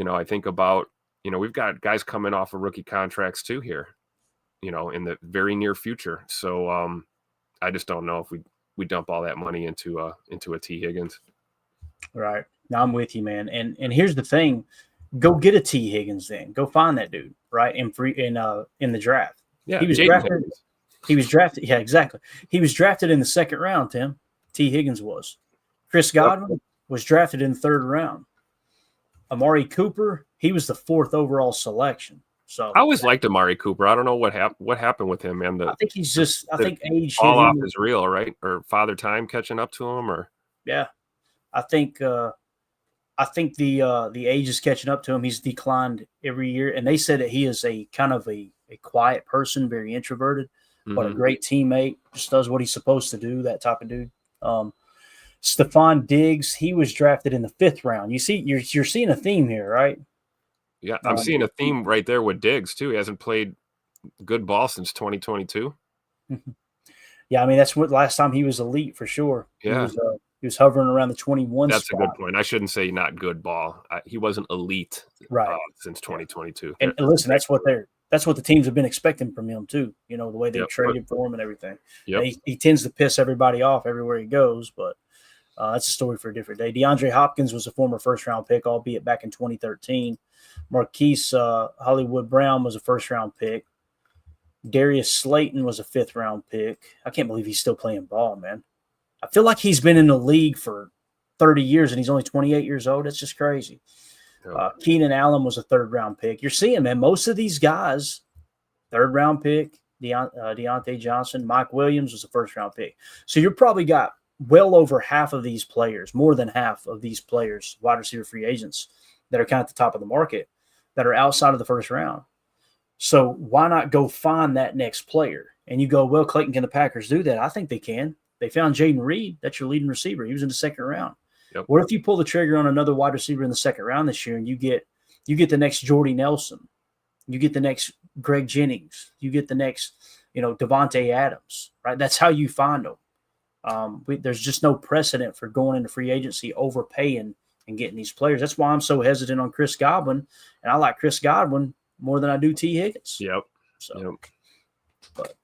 I think about we've got guys coming off of rookie contracts too here, in the very near future. So I just don't know if we dump all that money into a T. Higgins. Right. Now I'm with you, man. And here's the thing: go get a T. Higgins. Then go find that dude. Right in the draft. Yeah, he was drafted. He was drafted. Yeah, exactly. He was drafted in the 2nd round. Tim. T. Higgins was. Chris Godwin was drafted in the 3rd round. Amari Cooper, he was the 4th overall selection. So I always liked Amari Cooper. I don't know what happened with him, man. I think he's just. I think age fall off is real, right? Or father time catching up to him, or I think the age is catching up to him. He's declined every year, and they said that he is a kind of a quiet person, very introverted, but a great teammate. Just does what he's supposed to do. That type of dude. Stephon Diggs, he was drafted in the 5th round. You see, you're seeing a theme here, right? Yeah, I'm seeing a theme right there with Diggs too. He hasn't played good ball since 2022. Yeah, I mean that's what last time he was elite for sure. Yeah, he was hovering around the 21. That's spot. a good point. I shouldn't say not good ball. He wasn't elite, since 2022. And listen, that's what the teams have been expecting from him too. The way they traded for him and everything. Yep. He tends to piss everybody off everywhere he goes, but that's a story for a different day. DeAndre Hopkins was a former 1st-round pick, albeit back in 2013. Marquise Hollywood Brown was a 1st-round pick. Darius Slayton was a 5th-round pick. I can't believe he's still playing ball, man. I feel like he's been in the league for 30 years and he's only 28 years old. That's just crazy. Keenan Allen was a 3rd-round pick. You're seeing, man, most of these guys, 3rd-round pick, Deontay Johnson, Mike Williams was a 1st-round pick. So you're probably got well over half of these players, more than half of these players, wide receiver free agents that are kind of at the top of the market that are outside of the 1st round. So why not go find that next player? And you go, well, Clayton, can the Packers do that? I think they can. They found Jaden Reed. That's your leading receiver. He was in the 2nd round. Yep. What if you pull the trigger on another wide receiver in the 2nd round this year and you get the next Jordy Nelson, you get the next Greg Jennings, you get the next, Devontae Adams, right? That's how you find them. There's just no precedent for going into free agency, overpaying and getting these players. That's why I'm so hesitant on Chris Godwin, and I like Chris Godwin more than I do T. Higgins. Yep. But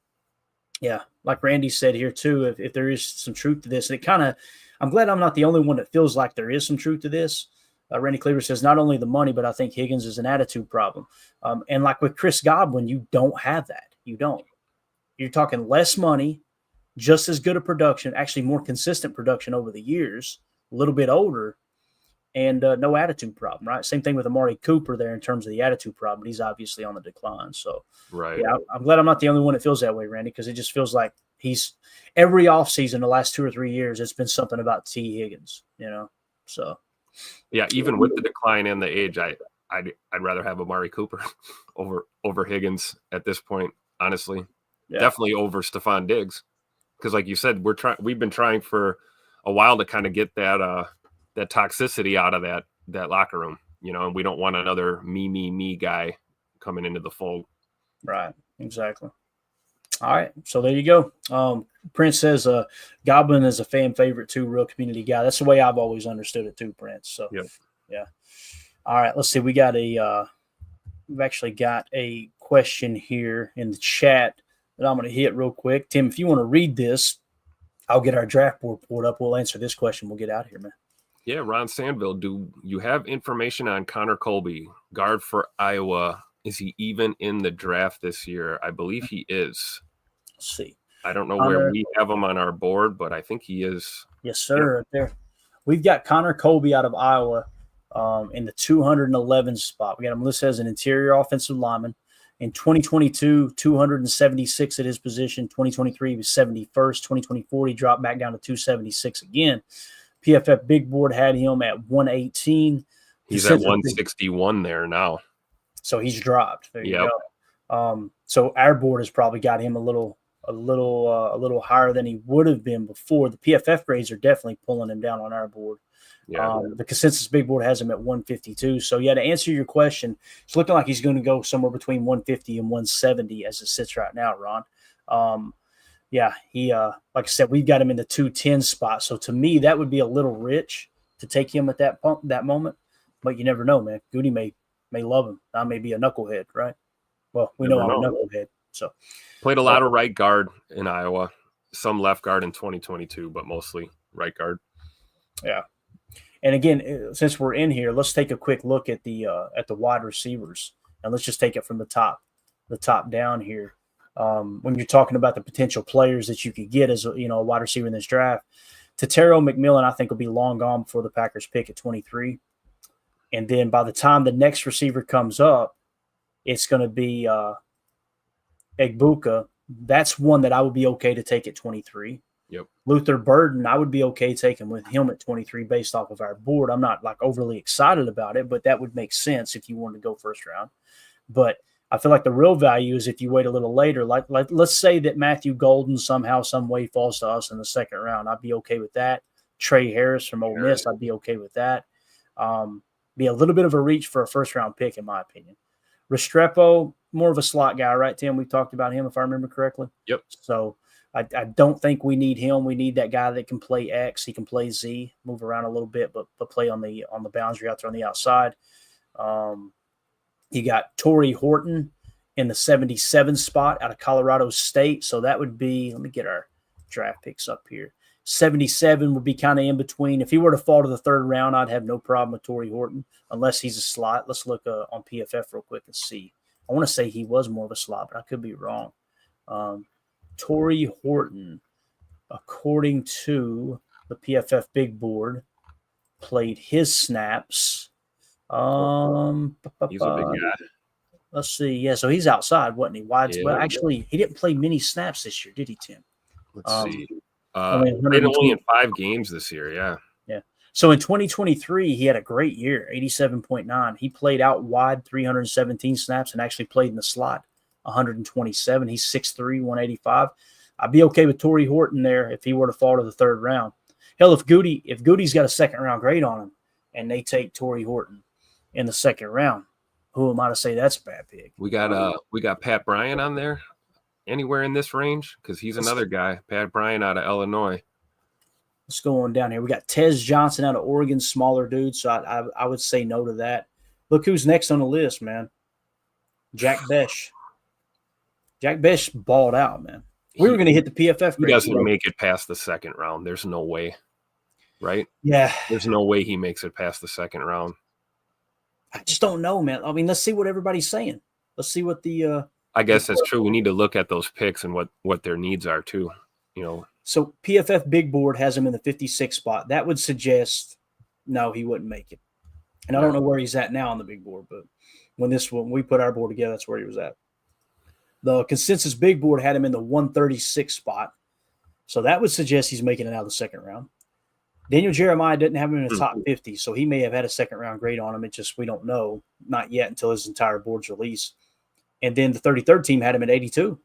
yeah, like Randy said here too, if there is some truth to this, and I'm glad I'm not the only one that feels like there is some truth to this. Randy Cleaver says not only the money, but I think Higgins is an attitude problem. And like with Chris Godwin, you don't have that. You don't. You're talking less money, just as good a production, actually more consistent production over the years, a little bit older. and no attitude problem, right? Same thing with Amari Cooper there in terms of the attitude problem. He's obviously on the decline. So, Right. yeah, I'm glad I'm not the only one that feels that way, Randy, because it just feels like he's every offseason the last 2 or 3 years, it's been something about T. Higgins, So, Yeah, even with the decline in the age, I'd rather have Amari Cooper over Higgins at this point, honestly. yeah. Definitely over Stephon Diggs. Because like you said, we've been trying for a while to kind of get that toxicity out of that locker room, and we don't want another me guy coming into the fold. Right, exactly. All right, so there you go. Prince says Goblin is a fan favorite too, real community guy. That's the way I've always understood it too, Prince. So Yep. Yeah. All right, let's see. We've actually got a question here in the chat that I'm going to hit real quick. Tim, if you want to read this, I'll get our draft board pulled up. We'll answer this question. We'll get out of here, man. Yeah, Ron Sandville, do you have information on Connor Colby, guard for Iowa? Is he even in the draft this year? I believe he is. Let's see. I don't know where we have him on our board, but I think he is. Yes, sir. Right there. We've got Connor Colby out of Iowa in the 211 spot. We got him listed as an interior offensive lineman. In 2022, 276 at his position. 2023, he was 71st. 2024, he dropped back down to 276 again. PFF Big Board had him at 118. He's at 161 there now. So he's dropped. There you go. So our board has probably got him a little higher than he would have been before. The PFF grades are definitely pulling him down on our board. Yeah. The consensus Big Board has him at 152. So, yeah, to answer your question, it's looking like he's going to go somewhere between 150 and 170 as it sits right now, Ron. He like I said, we've got him in the 210 spot. So, to me, that would be a little rich to take him at that moment. But you never know, man. Goody may love him. I may be a knucklehead, right? Well, we know I'm a knucklehead. So played a lot of right guard in Iowa, some left guard in 2022, but mostly right guard. Yeah. And again, since we're in here, let's take a quick look at the wide receivers, and let's just take it from the top down here. When you're talking about the potential players that you could get as a wide receiver in this draft, Tetero McMillan, I think, will be long gone before the Packers pick at 23. And then by the time the next receiver comes up, it's going to be Egbuka. That's one that I would be okay to take at 23. Yep. Luther Burden, I would be okay taking with him at 23 based off of our board. I'm not like overly excited about it, but that would make sense if you wanted to go first round. But I feel like the real value is if you wait a little later. Like let's say that Matthew Golden somehow, some way falls to us in the second round. I'd be okay with that. Trey Harris from Ole Miss, I'd be okay with that. Be a little bit of a reach for a first round pick, in my opinion. Restrepo, more of a slot guy, right, Tim? We talked about him, if I remember correctly. Yep. So I don't think we need him. We need that guy that can play X. He can play Z, move around a little bit, but play on the boundary out there on the outside. You got Torrey Horton in the 77 spot out of Colorado State. So that would be, let me get our draft picks up here. 77 would be kind of in between. If he were to fall to the third round, I'd have no problem with Torrey Horton, unless he's a slot. Let's look on PFF real quick and see. I want to say he was more of a slot, but I could be wrong. Torrey Horton, according to the PFF Big Board, played his snaps. He's a big guy. Let's see. Yeah, so he's outside, wasn't he? Wide. Yeah. Well, actually, he didn't play many snaps this year, did he, Tim? Let's see. Played only in 5 games this year, yeah. Yeah. So in 2023, he had a great year, 87.9. He played out wide 317 snaps and actually played in the slot 127. He's 6'3", 185. I'd be okay with Torrey Horton there if he were to fall to the third round. Hell, if Goody's got a second round grade on him and they take Torrey Horton in the second round, who am I to say that's a bad pick? We got Pat Bryant on there. Anywhere in this range? Because he's another guy. Pat Bryant out of Illinois. Let's go on down here. We got Tez Johnson out of Oregon, smaller dude. So I would say no to that. Look who's next on the list, man. Jack Besh. Jack Besh balled out, man. We were going to hit the PFF. He doesn't make it past the second round. There's no way. Right? Yeah. There's no way he makes it past the second round. I just don't know, man. I mean, let's see what everybody's saying. Let's see what the I guess that's true. We need to look at those picks and what their needs are too. You know. So PFF Big Board has him in the 56 spot. That would suggest No, he wouldn't make it. And I don't know where he's at now on the big board, but when we put our board together, that's where he was at. The consensus big board had him in the 136 spot. So that would suggest he's making it out of the second round. Daniel Jeremiah didn't have him in the top 50, so he may have had a second round grade on him. It's just we don't know, not yet until his entire board's released. And then the 33rd team had him at 82.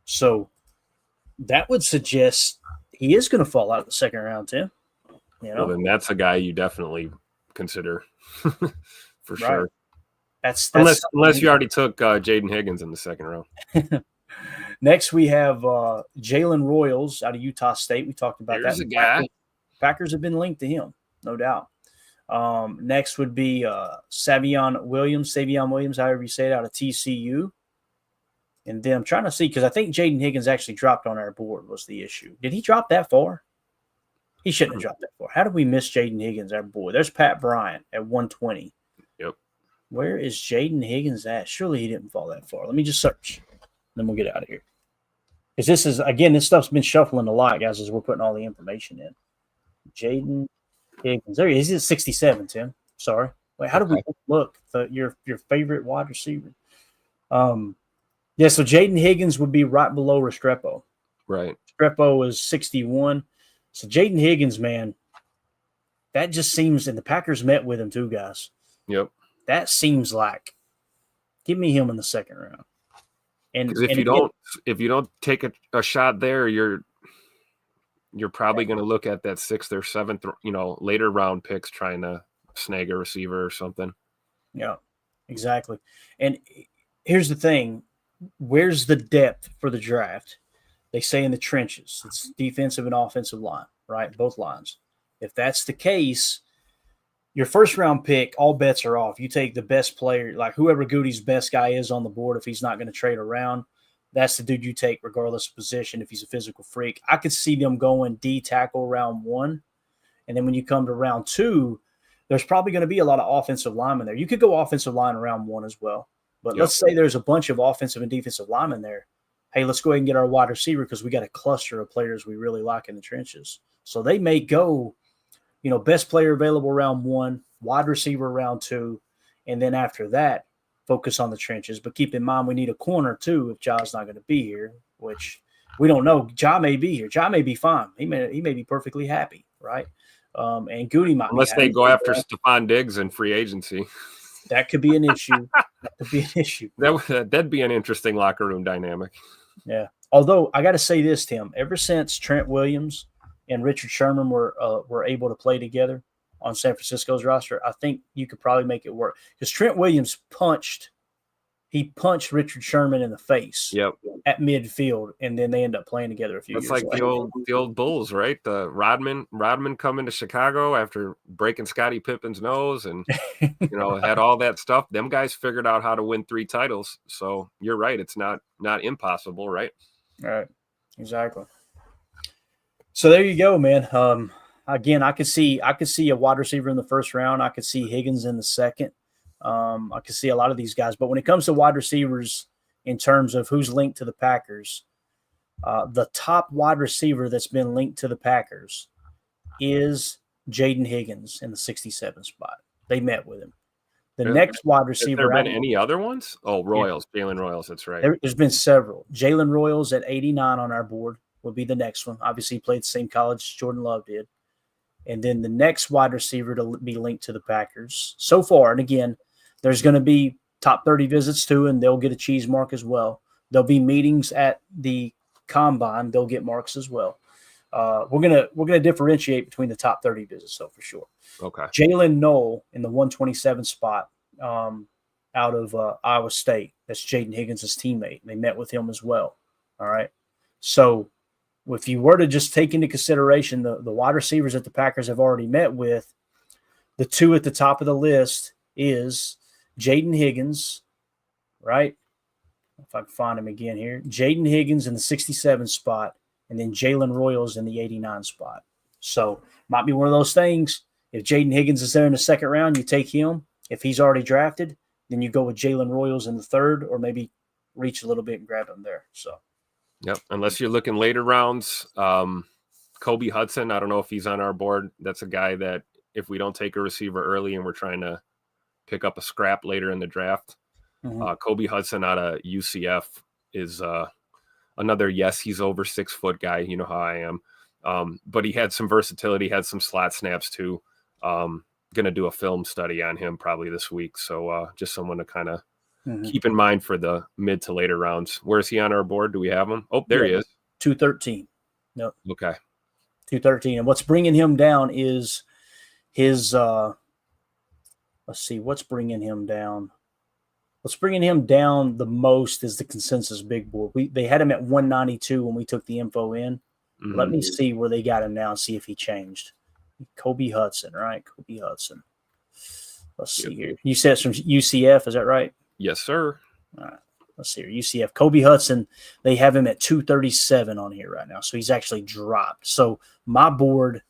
So that would suggest he is going to fall out of the second round, Tim. You know? Well, then that's a guy you definitely consider for sure. That's unless you already took Jaden Higgins in the second round. Next, we have Jalen Royals out of Utah State. We talked about There's that. a guy. Packers have been linked to him, no doubt. Next would be Savion Williams, however you say it, out of TCU. And then I'm trying to see, because I think Jaden Higgins actually dropped on our board was the issue. Did he drop that far? He shouldn't have dropped that far. How did we miss Jaden Higgins, our boy? There's Pat Bryant at 120. Yep. Where is Jaden Higgins at? Surely he didn't fall that far. Let me just search. Then we'll get out of here. Because this is, again, this stuff's been shuffling a lot, guys, as we're putting all the information in. Jaden Higgins. There he is. He's at 67, Tim. Sorry. Wait, how do we look? Your favorite wide receiver. Yeah, so Jaden Higgins would be right below Restrepo. Right. Restrepo is 61. So Jaden Higgins, man, that just seems, and the Packers met with him too, guys. Yep. That seems like, give me him in the second round. And if you don't take a shot there, you're probably going to look at that 6th or 7th, later round picks trying to snag a receiver or something. Yeah, exactly. And here's the thing. Where's the depth for the draft? They say in the trenches. It's defensive and offensive line, right? Both lines. If that's the case, your first round pick, all bets are off. You take the best player, like whoever Goody's best guy is on the board, if he's not going to trade around, that's the dude you take regardless of position if he's a physical freak. I could see them going D tackle round 1. And then when you come to round 2, there's probably going to be a lot of offensive linemen there. You could go offensive line around 1 as well. But let's say there's a bunch of offensive and defensive linemen there. Hey, let's go ahead and get our wide receiver because we got a cluster of players we really like in the trenches. So they may go, best player available round 1, wide receiver round 2, and then after that, focus on the trenches. But keep in mind, we need a corner too if Ja's not going to be here, which we don't know. Ja may be here. Ja may be fine. He may be perfectly happy, right? And Goody might unless they go after Stephon Diggs in free agency. That could be an issue. That'd be an interesting locker room dynamic. Yeah. Although I got to say this, Tim, ever since Trent Williams and Richard Sherman were able to play together on San Francisco's roster, I think you could probably make it work. Because Trent Williams punched Richard Sherman in the face at midfield, and then they end up playing together a few years later. That's like the old Bulls, right? Rodman coming to Chicago after breaking Scottie Pippen's nose and had all that stuff. Them guys figured out how to win 3 titles. So you're right. It's not impossible, right? All right. Exactly. So there you go, man. Again, I could see a wide receiver in the first round. I could see Higgins in the second. I could see a lot of these guys. But when it comes to wide receivers in terms of who's linked to the Packers, the top wide receiver that's been linked to the Packers is Jaden Higgins in the 67 spot. They met with him. The next wide receiver. Have there been any other ones? Oh, Royals, yeah. Jalen Royals, that's right. There's been several. Jalen Royals at 89 on our board would be the next one. Obviously, he played the same college as Jordan Love did. And then the next wide receiver to be linked to the Packers so far, and again, there's going to be top 30 visits too, and they'll get a cheese mark as well. There'll be meetings at the combine; they'll get marks as well. We're gonna differentiate between the top 30 visits, though, for sure. Okay. Jalen Knoll in the 127 spot out of Iowa State. That's Jaden Higgins' teammate. They met with him as well. All right. So if you were to just take into consideration the wide receivers that the Packers have already met with, the 2 at the top of the list is Jaden Higgins, right? If I can find him again here. Jaden Higgins in the 67 spot, and then Jalen Royals in the 89 spot. So might be one of those things. If Jaden Higgins is there in the second round, you take him. If he's already drafted, then you go with Jalen Royals in the third, or maybe reach a little bit and grab him there. So. Yep. Unless you're looking later rounds, Kobe Hudson, I don't know if he's on our board. That's a guy that if we don't take a receiver early and we're trying to pick up a scrap later in the draft. Kobe Hudson out of UCF is another, yes, he's over 6 foot guy. You know how I am. But he had some versatility, had some slot snaps too. Going to do a film study on him probably this week. So just someone to kind of keep in mind for the mid to later rounds. Where is he on our board? Do we have him? Oh, there he is. 213. No. Okay. 213. And what's bringing him down is his let's see, what's bringing him down? What's bringing him down the most is the consensus big board. They had him at 192 when we took the info in. Let me see where they got him now and see if he changed. Kobe Hudson, right? Kobe Hudson. Let's see here. You said it's from UCF, is that right? Yes, sir. All right. Let's see here. UCF. Kobe Hudson, they have him at 237 on here right now. So he's actually dropped. So my board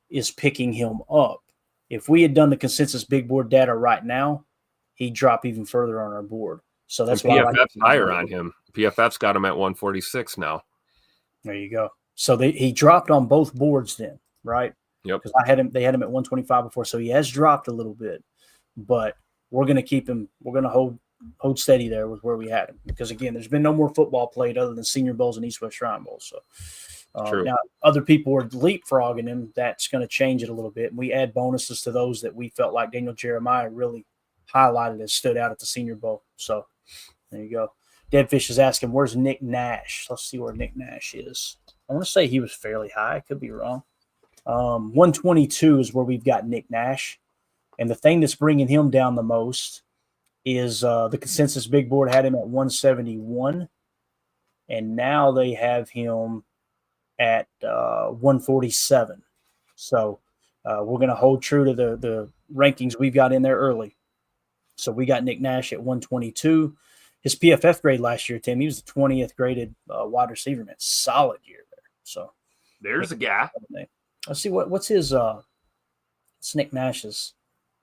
is picking him up. If we had done the consensus big board data right now, he'd drop even further on our board. So that's why PFF's higher on him. PFF's got him at 146 now. There you go. So he dropped on both boards then, right? Yep. Because they had him at 125 before, so he has dropped a little bit. But we're going to keep him. We're going to hold steady there with where we had him, because again, there's been no more football played other than Senior Bowls and East West Shrine Bowls. So now other people are leapfrogging him. That's going to change it a little bit. And we add bonuses to those that we felt like Daniel Jeremiah really highlighted as stood out at the Senior Bowl. So there you go. Deadfish is asking, where's Nick Nash? Let's see where Nick Nash is. I want to say he was fairly high. I could be wrong. 122 is where we've got Nick Nash. And the thing that's bringing him down the most is the consensus big board had him at 171. And now they have him at 147. So we're going to hold true to the rankings we've got in there early. So we got Nick Nash at 122. His PFF grade last year, Tim, he was the 20th graded wide receiver, man. Solid year there. So there's a guy. Let's see what's his what's Nick Nash's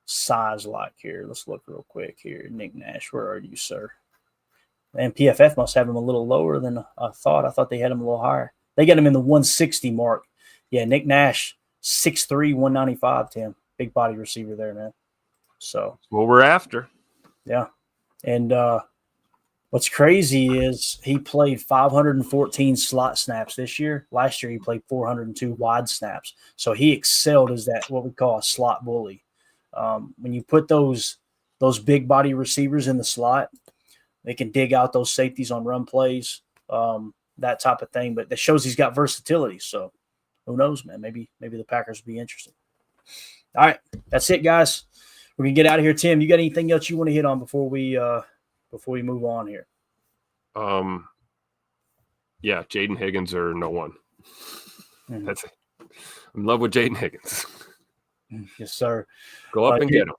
size like here. Let's look real quick here. Nick Nash, where are you, sir? And PFF must have him a little lower than I thought. I thought they had him a little higher. They got him in the 160 mark. Yeah, Nick Nash, 6'3", 195, Tim. Big body receiver there, man. So what we're after. Yeah. And what's crazy is he played 514 slot snaps this year. Last year he played 402 wide snaps. So he excelled as that what we call a slot bully. When you put those big body receivers in the slot, they can dig out those safeties on run plays, that type of thing. But that shows he's got versatility. So who knows, man? Maybe the Packers will be interested. All right, that's it, guys. We're gonna get out of here. Tim, you got anything else you want to hit on before we move on here? Yeah, Jaden Higgins or no one. That's it. I'm in love with Jaden Higgins. Yes, sir. Go up and get him.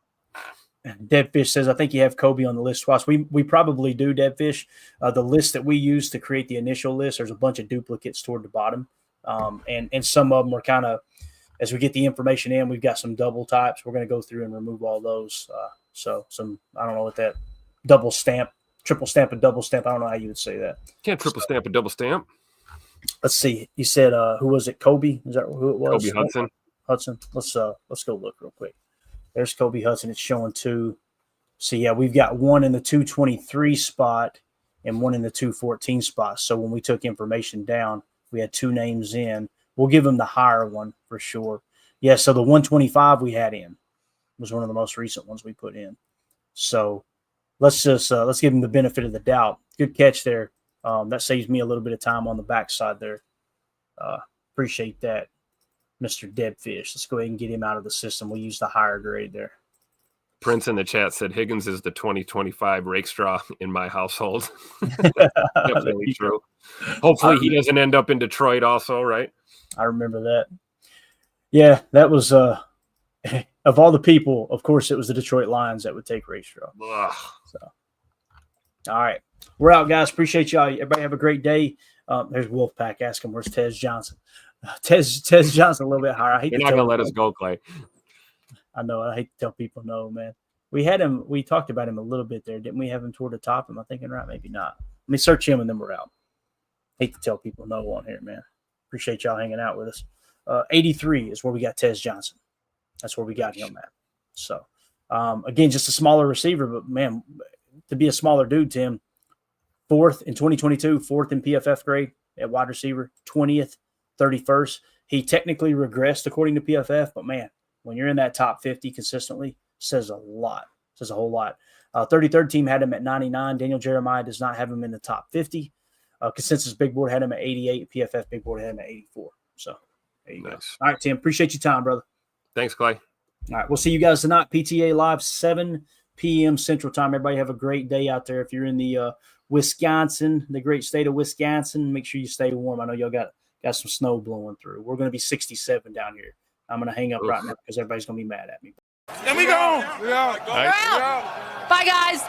Deadfish says, I think you have Kobe on the list twice. We probably do, Deadfish. The list that we use to create the initial list, there's a bunch of duplicates toward the bottom. And some of them are kind of, as we get the information in, we've got some double types. We're going to go through and remove all those. So some, I don't know what that double stamp, triple stamp, and double stamp. I don't know how you would say that. Can't triple stamp and double stamp. Let's see. You said, who was it? Kobe? Is that who it was? Kobe Hudson. Hudson. Let's go look real quick. There's Kobe Hudson. It's showing 2. So yeah, we've got one in the 223 spot and one in the 214 spot. So when we took information down, we had 2 names in. We'll give him the higher one for sure. Yeah. So the 125 we had in was one of the most recent ones we put in. So let's give him the benefit of the doubt. Good catch there. That saves me a little bit of time on the backside there. Appreciate that, Mr. Deadfish. Let's go ahead and get him out of the system. We'll use the higher grade there. Prince in the chat said Higgins is the 2025 rake straw in my household. Definitely true. Hopefully he doesn't end up in Detroit also, right? I remember that. Yeah, that was of all the people, of course, it was the Detroit Lions that would take rake straw. So, all right. We're out, guys. Appreciate y'all. Everybody have a great day. There's Wolfpack asking, where's Tez Johnson? Tez Johnson a little bit higher. You're not going to let us go, Clay. I know. I hate to tell people no, man. We had him. We talked about him a little bit there. Didn't we have him toward the top? Am I thinking right? Maybe not. Let me search him and then we're out. Hate to tell people no on here, man. Appreciate y'all hanging out with us. 83 is where we got Tez Johnson. That's where we got him at. So, again, just a smaller receiver, but man, to be a smaller dude, Tim, 4th in 2022, 4th in PFF grade at wide receiver, 20th, 31st. He technically regressed according to PFF, but man, when you're in that top 50 consistently, says a lot. Says a whole lot. 33rd team had him at 99. Daniel Jeremiah does not have him in the top 50. Consensus Big Board had him at 88. PFF Big Board had him at 84. So there you go. All right, Tim. Appreciate your time, brother. Thanks, Clay. All right. We'll see you guys tonight. PTA Live, 7 p.m. Central Time. Everybody have a great day out there. If you're in the Wisconsin, the great state of Wisconsin, make sure you stay warm. I know y'all got some snow blowing through. We're going to be 67 down here. I'm going to hang up right now because everybody's going to be mad at me. There we go. Bye, guys.